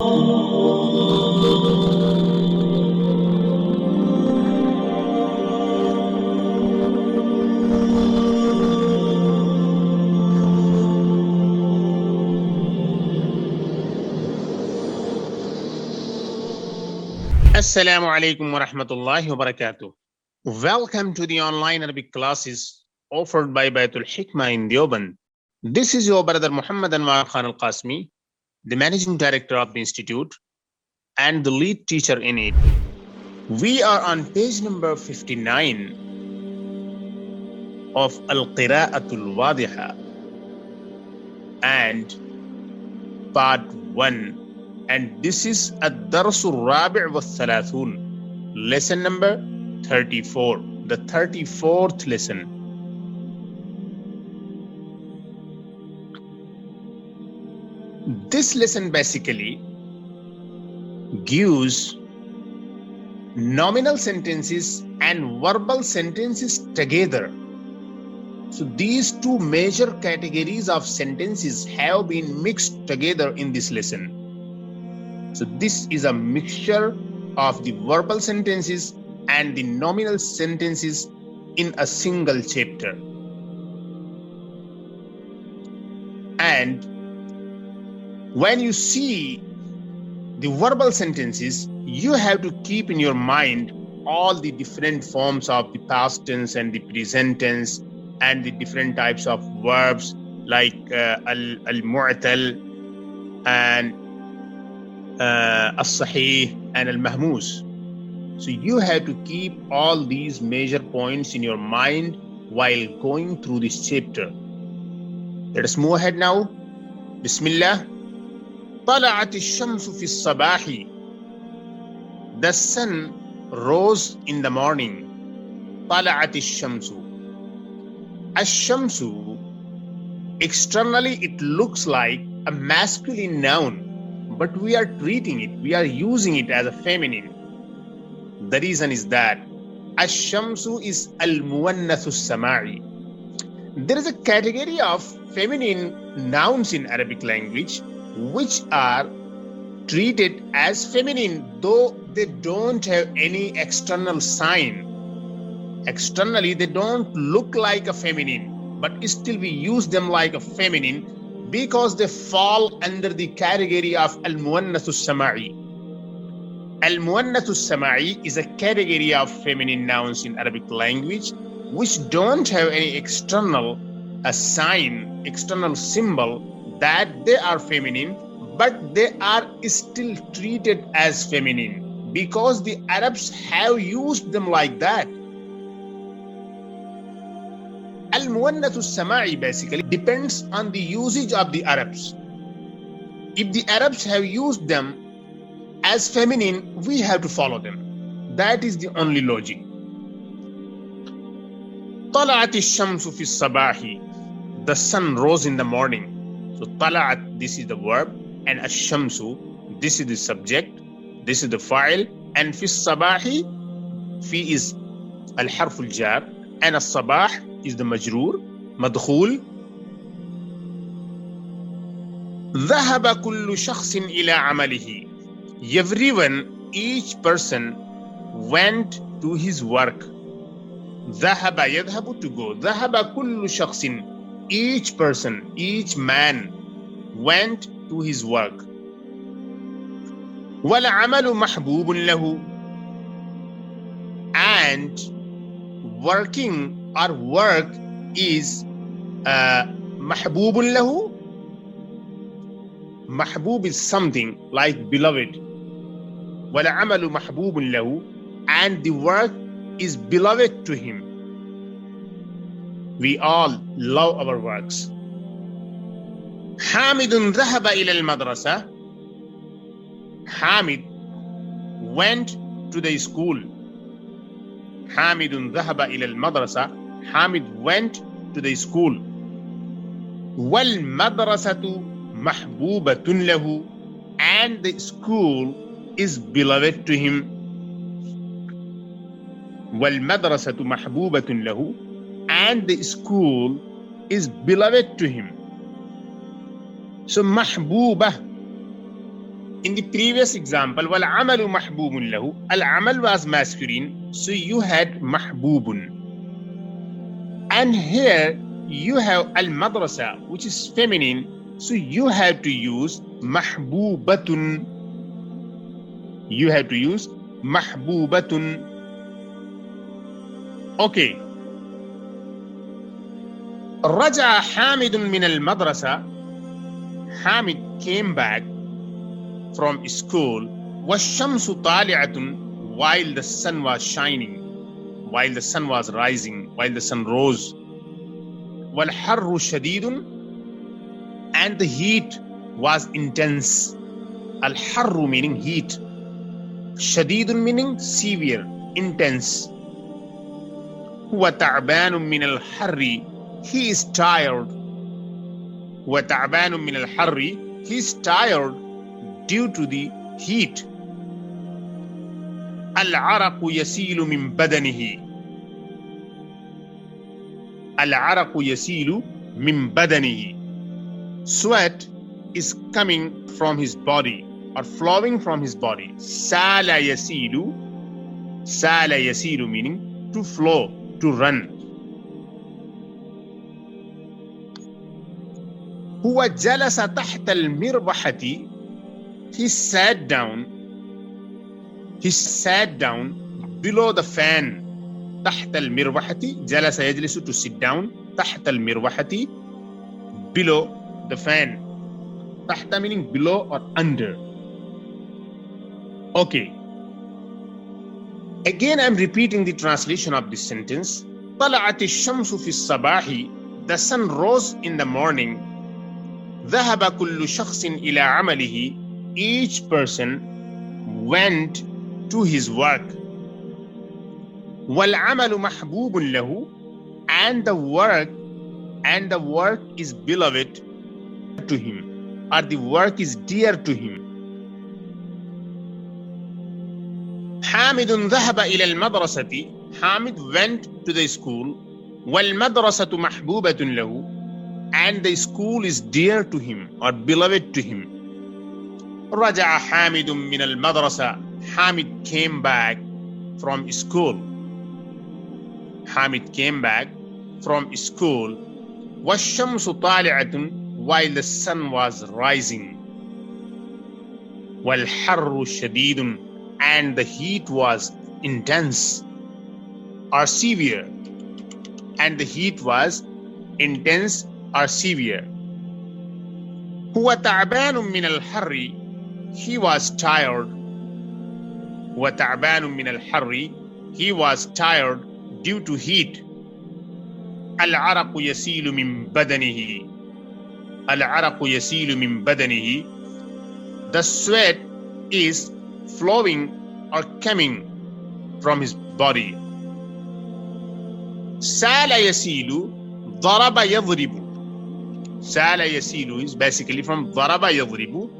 Assalamu alaikum wa rahmatullahi wa barakatuh. Welcome to the online Arabic classes offered by Bayt al-Hikmah in Deoband. This is your brother Mufti Anwar Khan al-Qasmi, the managing director of the institute and the lead teacher in it. We are on page number 59 of Al-Qira'atul al-Wadihah and part 1. And this is Ad-Darsul Rabi' wa Thalathun, lesson number 34, the 34th lesson. This lesson basically gives nominal sentences and verbal sentences together. So these two major categories of sentences have been mixed together in this lesson. So this is a mixture of the verbal sentences and the nominal sentences in a single chapter. And when you see the verbal sentences, you have to keep in your mind all the different forms of the past tense and the present tense and the different types of verbs like al-mu'tal and al-sahih and al-mahmuz. So you have to keep all these major points in your mind while going through this chapter. Let us move ahead now. Bismillah. طلعت الشمس في الصباح. The sun rose in the morning. طلعت الشمس. الشمس, externally it looks like a masculine noun, but we are treating it, we are using it as a feminine. The reason is that Ash-Shamsu is al-Muwannathu Sama'i. There is a category of feminine nouns in Arabic language which are treated as feminine, though they don't have any external sign. Externally, they don't look like a feminine, but still we use them like a feminine because they fall under the category of al-Muwannathu Sama'i. Al-Muwannathu Sama'i is a category of feminine nouns in Arabic language which don't have any external sign, external symbol that they are feminine, but they are still treated as feminine because the Arabs have used them like that. Al-Muwannathu Sama'i basically depends on the usage of the Arabs. If the Arabs have used them as feminine, we have to follow them. That is the only logic. طلعت الشمس في الصباح. The sun rose in the morning. So طلعت, this is the verb, and الشمس, this is the subject, this is the fa'il, and في الصباح, في is الحرف الجار, and الصباح is the majroor, madkhul. ذهب كل شخص إلى عمله. Everyone, each person went to his work. ذهب يذهب, to go. ذهب كل شخص, each person, each man went to his work. والعمل محبوب له. And working or work is محبوب له. Mahbub is something like beloved. وَالْعَمَلُ مَحْبُوبٌ لَهُ, and the work is beloved to him. We all love our works. حامد ذهب إلى المدرسة. Hamid went to the school. حامد ذهب إلى المدرسة. Hamid went to the school. وَالْمَدْرَسَةُ محبوبة له, and the school is beloved to him. وَالْمَدْرَسَةُ مَحْبُوبَةٌ لَهُ, and the school is beloved to him. So mahbubah, In the previous example, وَالْعَمَلُ مَحْبُوبٌ لَهُ, al-amal was masculine, so you had mahbubun. And here you have al-madrasa, which is feminine, so you have to use mahbubatun. You have to use mahbubatun. Okay. Raja Hamidun min al-madrasa. Hamid came back from school. وَالشَّمْسُ طَالِعَةٌ, while the sun was shining, while the sun was rising, while the sun rose. وَالْحَرُّ شَدِيدٌ, and the heat was intense. Al-harru meaning heat. Shadidun meaning severe, intense. Huwa ta'banun min al-harri, he is tired. Huwa ta'banun min al-harri, he is tired due to the heat. Al-araqu yasilu min badanihi. Al-araqu yasilu min badanihi. Sweat is coming from his body or flowing from his body. Sala yasilu. Sala yasilu meaning to flow, to run. Huwa jalasa tahta al-mirbahati, he sat down below the fan. Tahta al-mirbahati, jalasa yajlisu, to sit down. Tahta al-mirbahati, below the fan. Tahta meaning below or under. Okay. Again, I'm repeating the translation of this sentence. طلعت الشمس في الصباح, the sun rose in the morning. ذهب كل شخص إلى عمله, each person went to his work. والعمل محبوب له, and the work is beloved to him, or the work is dear to him. حامد ذهب إلى المدرسة, Hamid went to the school. والمدرسة محبوبة له, and the school is dear to him or beloved to him. رجع حامد من المدرسة, Hamid came back from school. Hamid came back from school. والشمس طالعة, while the sun was rising. والحر شديد, and the heat was intense or severe. And the heat was intense or severe. هو تعبان من الحر, he was tired. هو تعبان من الحر, he was tired due to heat. العرق يسيل من بدنه. العرق يسيل من بدنه, the sweat is flowing or coming from his body. سال يسيل, ضرب يضرب. سال يسيل is basically from ضرب يضرب,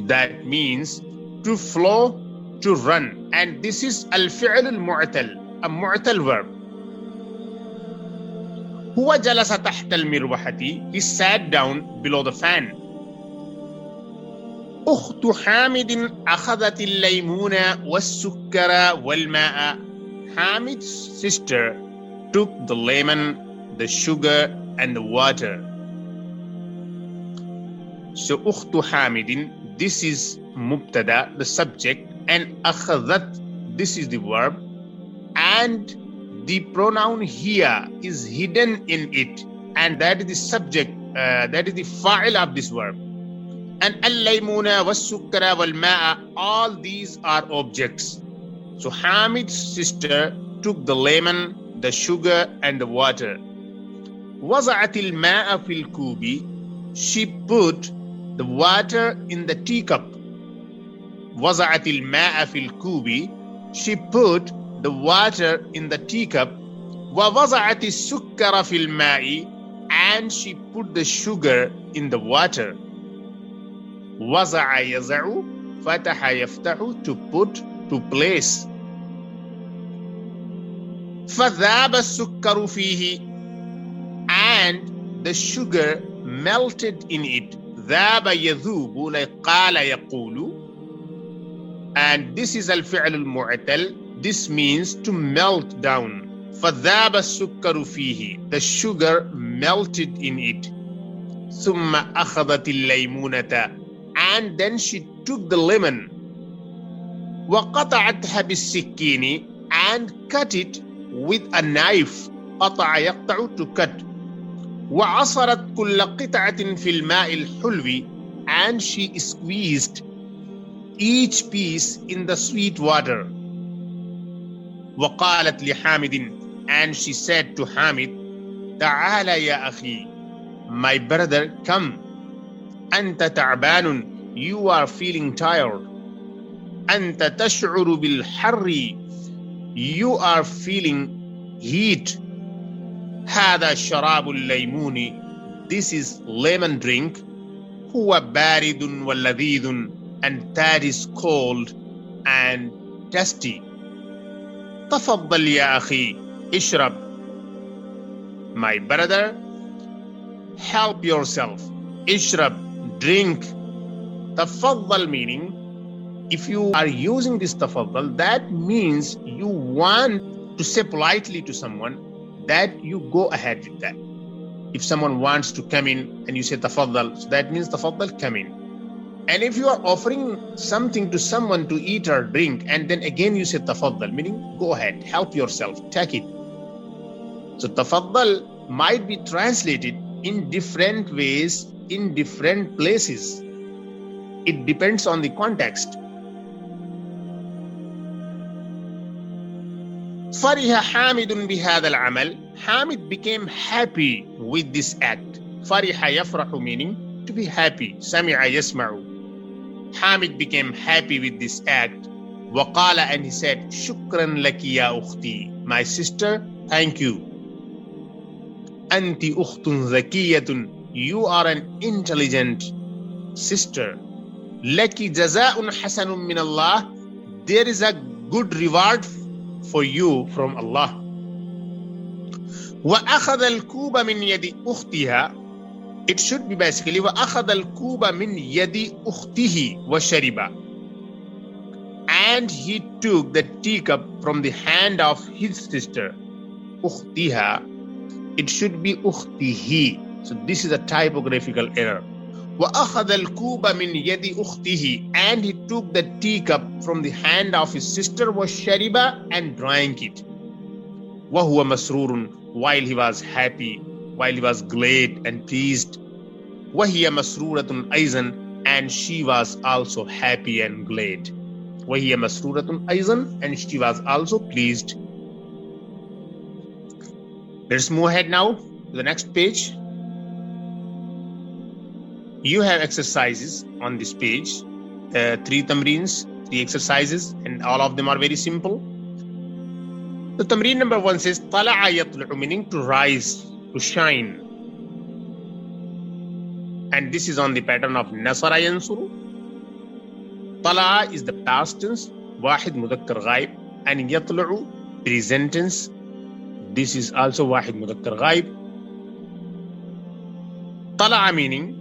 that means to flow, to run, and this is al-fi'l al-mu'tal, a mu'tal verb. هو جلس تحت المروحة, he sat down below the fan. أخت حامد أخذت الليمون والسكر والماء. Hamid's sister took the lemon, the sugar, and the water. So أخت حامد, this is mubtada, the subject, and أخذت, this is the verb, and the pronoun here is hidden in it, and that is the subject, that is the fa'il of this verb. And al-laymuna was-sukkara wal-ma'a, all these are objects. So Hamid's sister took the lemon, the sugar, and the water. وضعت الماء في الكوب, she put the water in the teacup. وضعت الماء في الكوب, she put the water in the teacup. ووضعت السكر في الماء, and she put the sugar in the water. وضع يضع, فتح يفتح, to put, to place. فذاب السكر فيه, and the sugar melted in it. ذاب يذوب like قال يقول. And this is al-fi'l al-mu'tal. This means to melt down. فذاب السكر فيه. The sugar melted in it. ثم أخذت الليمونة. And then she took the lemon. وقطعتها بالسكين. And cut it with a knife. قطع يقطع to cut. وعصرت كل قطعة في الماء الحلو. And she squeezed each piece in the sweet water. وقالت لحامد. And she said to Hamid, تعال يا أخي, my brother, come. أنت تعبان, you are feeling tired. أنت تشعر بالحر, you are feeling heat. هذا شراب الليمون, this is lemon drink. هو بارد ولذيذ, and that is cold and tasty. تفضل يا أخي, اشرب. My brother, help yourself. اشرب, drink. تفضل meaning, if you are using this tafaddal, that means you want to say politely to someone, that you go ahead with that. If someone wants to come in and you say tafaddal, so that means tafaddal, come in. And if you are offering something to someone to eat or drink, and then again you say tafaddal, meaning go ahead, help yourself, take it. So tafaddal might be translated in different ways in different places. It depends on the context. فرح حامد بهذا العمل. Hamid became happy with this act. فرح يفرح meaning to be happy. سمع يسمع. Hamid became happy with this act. وقال, and he said, شكرا لك يا أختي, my sister, thank you. أنت أخت ذكية, you are an intelligent sister. لك جزاء حسن من الله, there is a good reward for you from Allah. وأخذ الكوب من يد أختها, it should be basically وأخذ الكوب من يد أخته وشرب. And he took the teacup from the hand of his sister. أختها, it should be أخته. So this is a typographical error. وأخذ الكوب من يد أخته, and he took the teacup from the hand of his sister وشرب, and drank it. وهو مسرور, while he was happy, while he was glad and pleased. وهي مسرورة أيضا, and she was also happy and glad. وهي مسرورة أيضا, and she was also pleased. Let's move ahead now to the next page. You have exercises on this page, 3 tamreens, 3 exercises, and all of them are very simple. The tamreen number 1 says طلع يطلع, meaning to rise, to shine. And this is on the pattern of نصر ينصر. طلع is the past tense, واحد مذكر غائب, and يطلع present tense. This is also واحد مذكر غائب. طلع meaning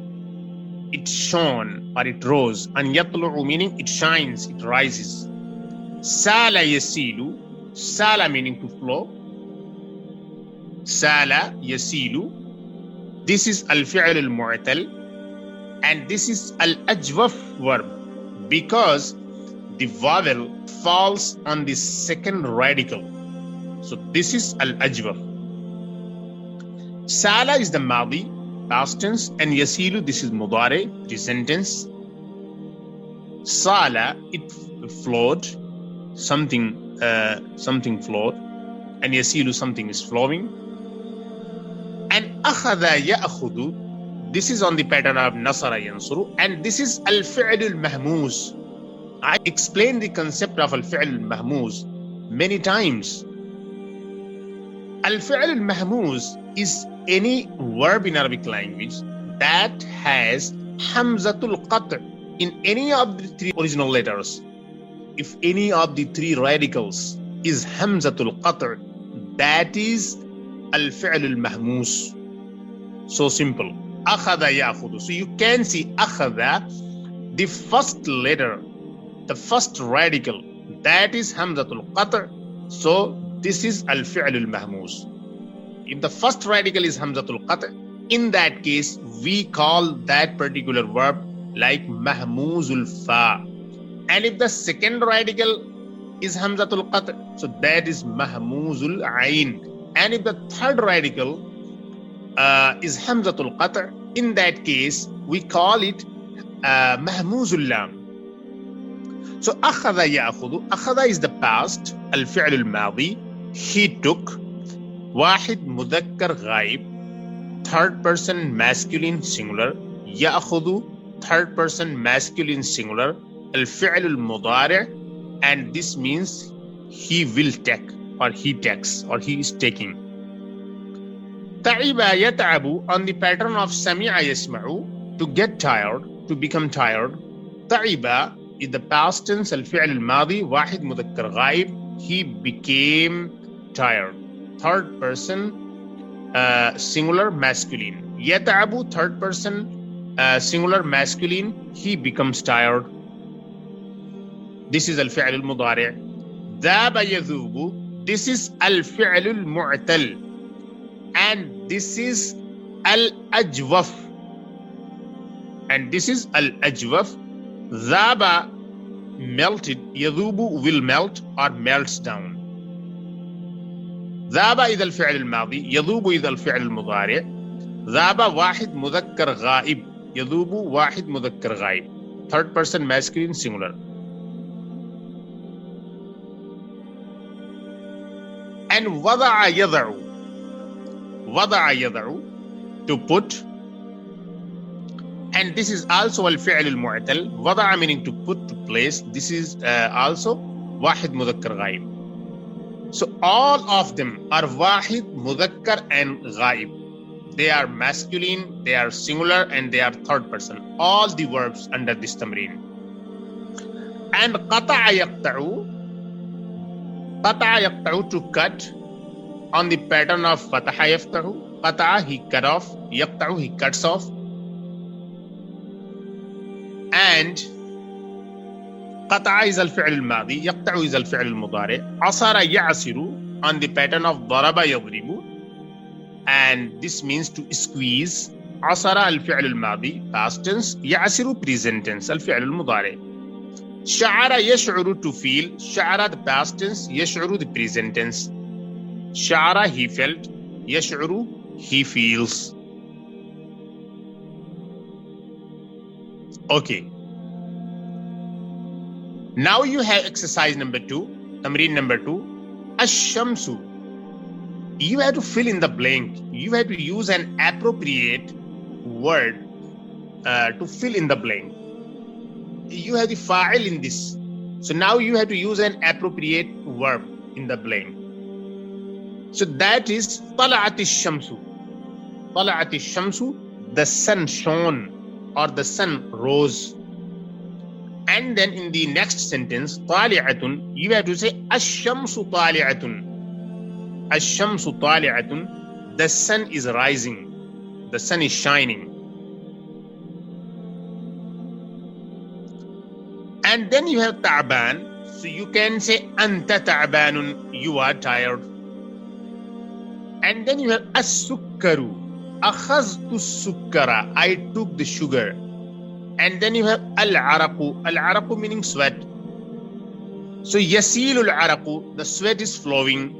it shone or it rose, and يطلع meaning it shines, it rises. سال يسيل, sala meaning to flow. Sala yasilu. This is al-fi'l al-mu'tal, and this is al-ajwaf verb, because the vowel falls on the second radical. So this is al-ajwaf. Sala is the madi, past tense, and yasilu, this is mudari, present tense. Sala, it flowed, something flowed, and yasilu, something is flowing. And akhadha ya'khudhu, this is on the pattern of nasara yansuru, and this is al-fi'l al-mahmuz. I explained the concept of al-fi'l al-mahmuz many times. Al-fi'l al-mahmuz is any verb in Arabic language that has hamzatul qat' in any of the 3 original letters. If any of the 3 radicals is hamzatul qat', that is al-fi'l al-mahmuz. So simple. Akhadha ya'khudhu. So you can see akhadha, the first letter, the first radical, that is hamzatul qat'. So this is al-fi'l al-mahmuz. If the first radical is hamzatul qat', in that case we call that particular verb like mahmuzul fa. And if the second radical is hamzatul qat', so that is mahmuzul ain. And if the third radical is hamzatul qat', in that case we call it mahmuzul lam. So akhadha ya'khudhu, akhadha is the past, al-fi'l al-madi, he took. Wahid mudhakkar ghaib, third person masculine singular. Ya'khudhu, third person masculine singular. Al-fi'l al-mudari', and this means he will take, or he takes, or he is taking. Ta'iba yata'abu, on the pattern of sami'a yasma'u, to get tired, to become tired. Ta'iba is the past tense, al-fi'l al-madi, wahid mudhakkar ghaib, he became tired. Third person singular masculine. Yata'abu, third person singular masculine, he becomes tired. This is al-fi'l al-mudari'. Dhaba yadhubu, this is al-fi'l al-mu'tal, and this is al-ajwaf, and this is al-ajwaf. Dhaba, melted. Yadhubu, will melt or melts down. Dhaba is al-fi'l al-madi, yadhubu is al-fi'l al-mudari'. Dhaba wahid mudhakkar ghaib, yadhubu wahid mudhakkar ghaib, third person masculine singular. And wada'a yada'u, wada'a yada'u, to put, and this is also al-fi'l al-mu'tal. Wada'a meaning to put, to place. This is also wahid mudhakkar ghaib. So all of them are wahid, mudhakkar and ghaib. They are masculine, they are singular, and they are third person. All the verbs under this tamreen. And qata'a yaqta'u, qata'a yaqta'u, to cut, on the pattern of fataha yaftahu. Qata'a, he cut off. Yaqta'u, he cuts off. And qata'a is al-fi'l al-madi, yaqta'u is al-fi'l al-mudari'. Asara ya'asiru, on the pattern of daraba yadribu, and this means to squeeze. Asara al-fi'l al-madi, past tense. Ya'asiru, present tense, al-fi'l al-mudari'. Sha'ara yash'uru, to feel. Sha'ara, the past tense. Yash'uru, the present tense. Sha'ara, he felt. Yash'uru, he feels. Okay. Now you have exercise number 2, tamreen number 2. Ash-shamsu. You have to fill in the blank. You have to use an appropriate word to fill in the blank. You have the fa'il in this. So now you have to use an appropriate verb in the blank. So that is tala'at ash-shamsu. Tala'at ash-shamsu, the sun shone, or the sun rose. And then in the next sentence, tali'atun, you have to say ash-shamsu tali'atun. Ash-shamsu tali'atun, the sun is rising, the sun is shining. And then you have ta'ban, so you can say anta ta'banun, you are tired. And then you have as-sukkaru, akhaztu sukkara, I took the sugar. And then you have al-araqu, al-araqu meaning sweat. So yasilu al-araqu, the sweat is flowing.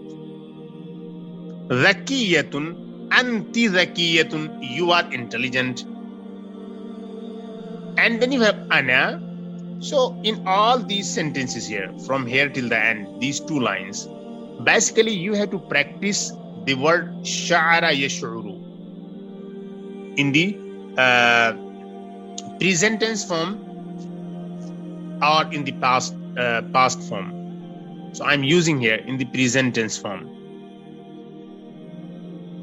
Zakiyatun, anti zakiyatun, you are intelligent. And then you have ana. So in all these sentences here, from here till the end, these 2 lines, basically you have to practice the word sha'ara yash'uru in the present tense form or in the past form. So I'm using here in the present tense form.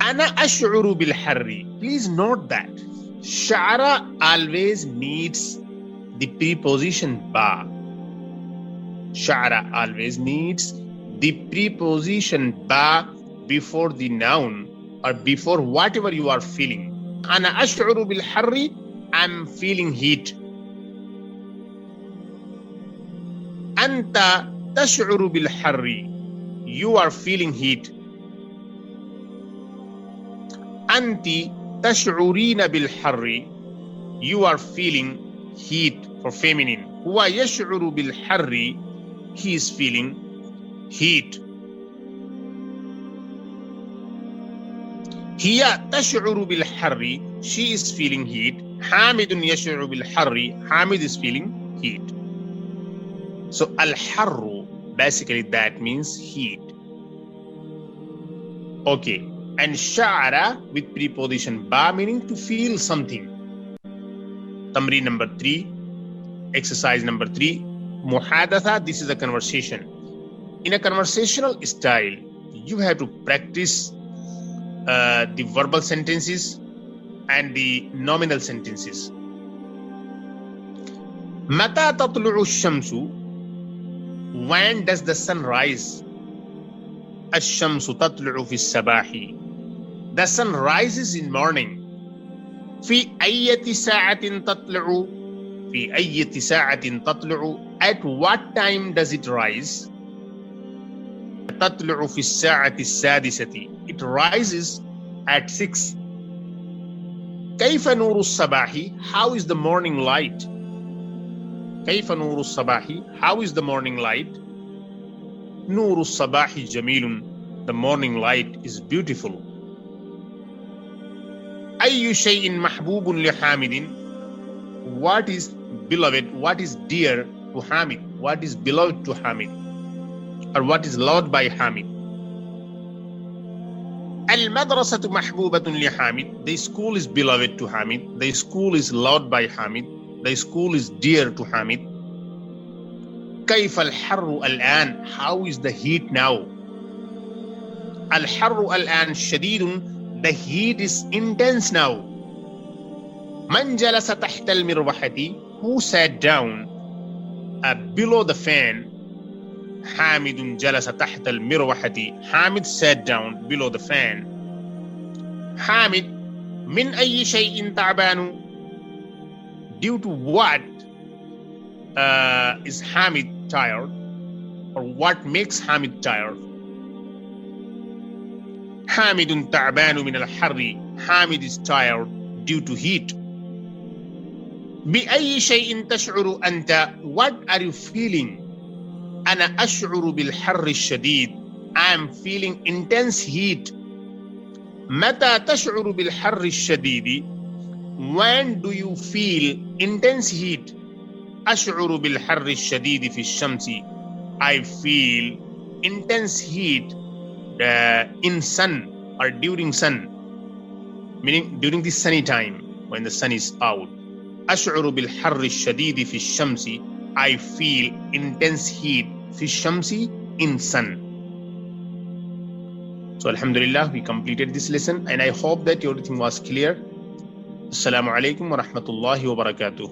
Ana ash'uru bil harri. Please note that sha'ara always needs the preposition ba. Sha'ara always needs the preposition ba before the noun or before whatever you are feeling. أنا أشعر بالحر. I'm feeling heat. أنت تشعر بالحر. You are feeling heat. أنت تشعرين بالحر. You are feeling heat for feminine. هو يشعر بالحر. He is feeling heat. هي تشعر بالحر. She is feeling heat. حامد يشعر بالحر. Hamid is feeling heat. So al-harru, basically that means heat. Okay. And sha'ara with preposition ba, meaning to feel something. Tamreen number 3. Exercise number 3. Muhadatha, this is a conversation. In a conversational style, you have to practice the verbal sentences and the nominal sentences. Mata tatlu'u shamsu, when does the sun rise? Ash-shamsu tatlu'u fi sabahi, the sun rises in morning. Fi ayyati sa'atin tatlu'u, fi ayyati sa'atin tatlu'u, at what time does it rise? تطلع في الساعة السادسة, it rises at 6. كيف نور الصباح, how is the morning light? كيف نور الصباح, how is the morning light? نور الصباح جميل, the morning light is beautiful. أي شيء محبوب لحامد, what is beloved, what is dear to Hamid, what is beloved to Hamid, or what is loved by Hamid. Al-madrasatu mahbubatun li Hamid, the school is beloved to Hamid, the school is loved by Hamid, the school is dear to Hamid. Kayfa al-harru al-an, how is the heat now? Al-harru al-an shadidun, the heat is intense now. Man jalasa tahta al-mirwahati, who sat down below the fan? Hamidun jalasa tahta al-mirwahati, Hamid sat down below the fan. Hamid, min ayyi shay'in ta'banu, due to what is Hamid tired, or what makes Hamid tired? Hamidun ta'banu min al-harri, Hamid is tired due to heat. Bi ayyi shay'in tash'uru anta, what are you feeling? Ana ash'uru bil harri shadid, I am feeling intense heat. Mata tash'uru bil harri shadidi, when do you feel intense heat? Ash'uru bil harri shadidi fi shamsi, I feel intense heat in sun or during sun, meaning during the sunny time when the sun is out. Ash'uru bil harri shadidi fi shamsi, I feel intense heat fi shamsi, in sun. So alhamdulillah, we completed this lesson and I hope that everything was clear. Assalamu alaikum wa rahmatullahi wa barakatuh.